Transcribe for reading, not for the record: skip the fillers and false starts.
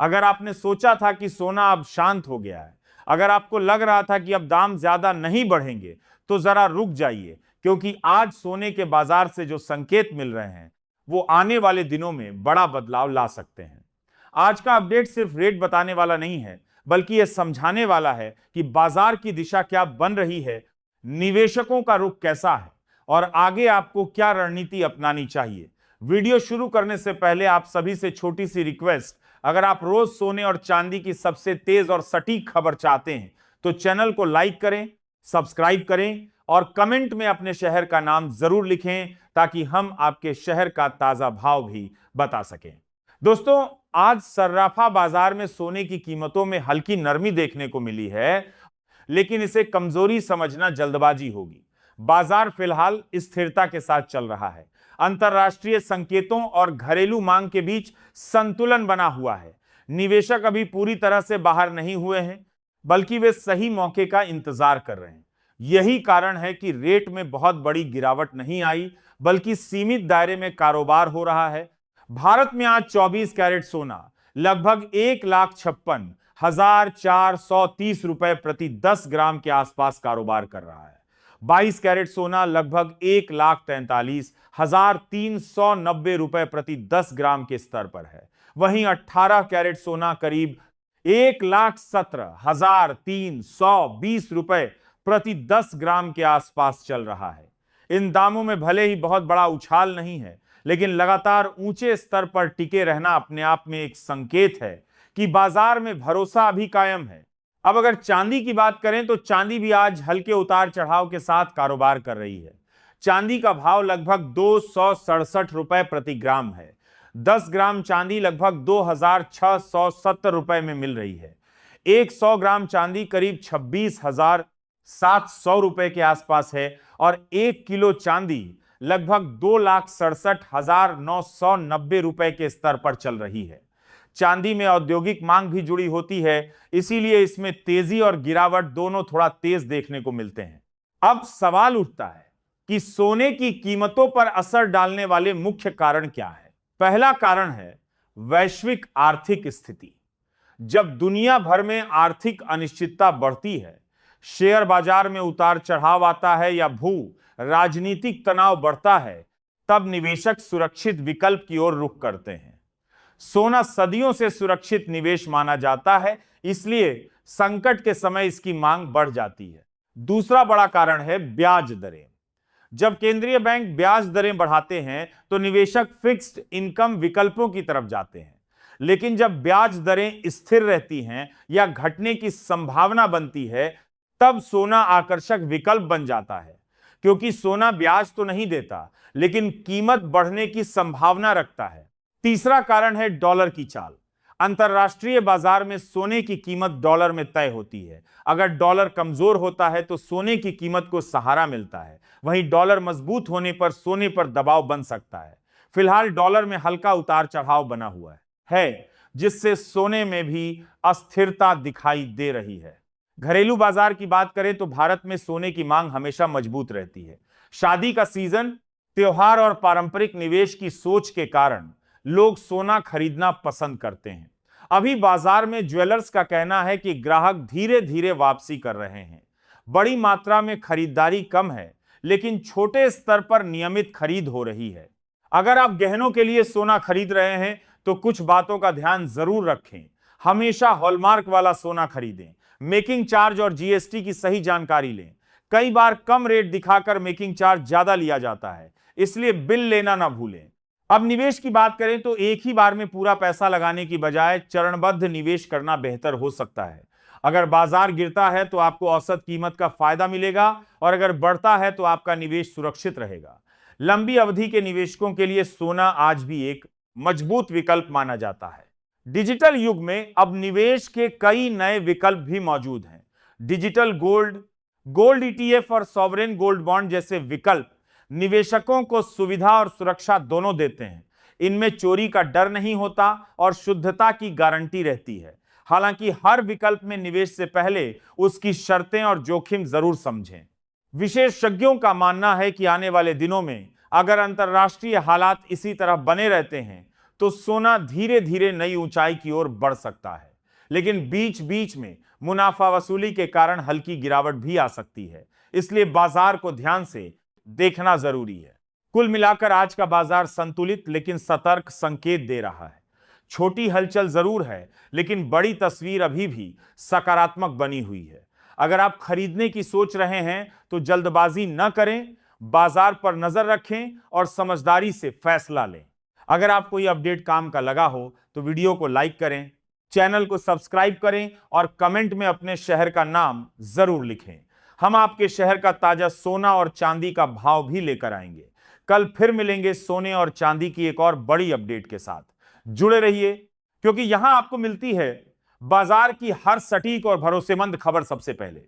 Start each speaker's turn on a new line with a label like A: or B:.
A: अगर आपने सोचा था कि सोना अब शांत हो गया है, अगर आपको लग रहा था कि अब दाम ज्यादा नहीं बढ़ेंगे, तो जरा रुक जाइए, क्योंकि आज सोने के बाजार से जो संकेत मिल रहे हैं वो आने वाले दिनों में बड़ा बदलाव ला सकते हैं। आज का अपडेट सिर्फ रेट बताने वाला नहीं है, बल्कि यह समझाने वाला है कि बाजार की दिशा क्या बन रही है, निवेशकों का रुख कैसा है और आगे आपको क्या रणनीति अपनानी चाहिए। वीडियो शुरू करने से पहले आप सभी से छोटी सी रिक्वेस्ट, अगर आप रोज सोने और चांदी की सबसे तेज और सटीक खबर चाहते हैं तो चैनल को लाइक करें, सब्सक्राइब करें और कमेंट में अपने शहर का नाम जरूर लिखें, ताकि हम आपके शहर का ताजा भाव भी बता सकें। दोस्तों, आज सर्राफा बाजार में सोने की कीमतों में हल्की नरमी देखने को मिली है, लेकिन इसे कमजोरी समझना जल्दबाजी होगी। बाजार फिलहाल स्थिरता के साथ चल रहा है। अंतरराष्ट्रीय संकेतों और घरेलू मांग के बीच संतुलन बना हुआ है। निवेशक अभी पूरी तरह से बाहर नहीं हुए हैं, बल्कि वे सही मौके का इंतजार कर रहे हैं। यही कारण है कि रेट में बहुत बड़ी गिरावट नहीं आई, बल्कि सीमित दायरे में कारोबार हो रहा है। भारत में आज 24 कैरेट सोना लगभग 1,56,430 रुपए प्रति 10 ग्राम के आसपास कारोबार कर रहा है। 22 कैरेट सोना लगभग 1,43,390 रुपए प्रति 10 ग्राम के स्तर पर है। वहीं 18 कैरेट सोना करीब 1,17,320 रुपए प्रति 10 ग्राम के आसपास चल रहा है। इन दामों में भले ही बहुत बड़ा उछाल नहीं है, लेकिन लगातार ऊंचे स्तर पर टिके रहना अपने आप में एक संकेत है कि बाजार में भरोसा अभी कायम है। अब अगर चांदी की बात करें तो चांदी भी आज हल्के उतार चढ़ाव के साथ कारोबार कर रही है। चांदी का भाव लगभग 267 रुपए प्रति ग्राम है। 10 ग्राम चांदी लगभग 2,670 रुपए में मिल रही है। 100 ग्राम चांदी करीब 26,700 रुपए के आसपास है और 1 किलो चांदी लगभग 2,67,990 रुपए के स्तर पर चल रही है। चांदी में औद्योगिक मांग भी जुड़ी होती है, इसीलिए इसमें तेजी और गिरावट दोनों थोड़ा तेज देखने को मिलते हैं। अब सवाल उठता है कि सोने की कीमतों पर असर डालने वाले मुख्य कारण क्या है। पहला कारण है वैश्विक आर्थिक स्थिति। जब दुनिया भर में आर्थिक अनिश्चितता बढ़ती है, शेयर बाजार में उतार चढ़ाव आता है या भू राजनीतिक तनाव बढ़ता है, तब निवेशक सुरक्षित विकल्प की ओर रुख करते हैं। सोना सदियों से सुरक्षित निवेश माना जाता है, इसलिए संकट के समय इसकी मांग बढ़ जाती है। दूसरा बड़ा कारण है ब्याज दरें। जब केंद्रीय बैंक ब्याज दरें बढ़ाते हैं तो निवेशक फिक्स्ड इनकम विकल्पों की तरफ जाते हैं, लेकिन जब ब्याज दरें स्थिर रहती हैं या घटने की संभावना बनती है, तब सोना आकर्षक विकल्प बन जाता है, क्योंकि सोना ब्याज तो नहीं देता, लेकिन कीमत बढ़ने की संभावना रखता है। तीसरा कारण है डॉलर की चाल। अंतरराष्ट्रीय बाजार में सोने की कीमत डॉलर में तय होती है। अगर डॉलर कमजोर होता है तो सोने की कीमत को सहारा मिलता है, वहीं डॉलर मजबूत होने पर सोने पर दबाव बन सकता है। फिलहाल डॉलर में हल्का उतार चढ़ाव बना हुआ है, जिससे सोने में भी अस्थिरता दिखाई दे रही है। घरेलू बाजार की बात करें तो भारत में सोने की मांग हमेशा मजबूत रहती है। शादी का सीजन, त्योहार और पारंपरिक निवेश की सोच के कारण लोग सोना खरीदना पसंद करते हैं। अभी बाजार में ज्वेलर्स का कहना है कि ग्राहक धीरे धीरे वापसी कर रहे हैं। बड़ी मात्रा में खरीदारी कम है, लेकिन छोटे स्तर पर नियमित खरीद हो रही है। अगर आप गहनों के लिए सोना खरीद रहे हैं तो कुछ बातों का ध्यान जरूर रखें। हमेशा हॉलमार्क वाला सोना खरीदें। मेकिंग चार्ज और जीएसटी की सही जानकारी लें। कई बार कम रेट दिखाकर मेकिंग चार्ज ज्यादा लिया जाता है, इसलिए बिल लेना ना भूलें। अब निवेश की बात करें तो एक ही बार में पूरा पैसा लगाने की बजाय चरणबद्ध निवेश करना बेहतर हो सकता है। अगर बाजार गिरता है तो आपको औसत कीमत का फायदा मिलेगा, और अगर बढ़ता है तो आपका निवेश सुरक्षित रहेगा। लंबी अवधि के निवेशकों के लिए सोना आज भी एक मजबूत विकल्प माना जाता है। डिजिटल युग में अब निवेश के कई नए विकल्प भी मौजूद हैं। डिजिटल गोल्ड, गोल्ड ईटीएफ और सॉवरेन गोल्ड बॉन्ड जैसे विकल्प निवेशकों को सुविधा और सुरक्षा दोनों देते हैं। इनमें चोरी का डर नहीं होता और शुद्धता की गारंटी रहती है। हालांकि हर विकल्प में निवेश से पहले उसकी शर्तें और जोखिम जरूर समझें। विशेषज्ञों का मानना है कि आने वाले दिनों में अगर अंतर्राष्ट्रीय हालात इसी तरह बने रहते हैं तो सोना धीरे धीरे नई ऊंचाई की ओर बढ़ सकता है, लेकिन बीच बीच में मुनाफा वसूली के कारण हल्की गिरावट भी आ सकती है। इसलिए बाजार को ध्यान से देखना जरूरी है। कुल मिलाकर आज का बाजार संतुलित लेकिन सतर्क संकेत दे रहा है। छोटी हलचल जरूर है, लेकिन बड़ी तस्वीर अभी भी सकारात्मक बनी हुई है। अगर आप खरीदने की सोच रहे हैं तो जल्दबाजी न करें, बाजार पर नजर रखें और समझदारी से फैसला लें। अगर आपको यह अपडेट काम का लगा हो तो वीडियो को लाइक करें, चैनल को सब्सक्राइब करें और कमेंट में अपने शहर का नाम जरूर लिखें। हम आपके शहर का ताजा सोना और चांदी का भाव भी लेकर आएंगे। कल फिर मिलेंगे सोने और चांदी की एक और बड़ी अपडेट के साथ। जुड़े रहिए, क्योंकि यहां आपको मिलती है बाजार की हर सटीक और भरोसेमंद खबर सबसे पहले।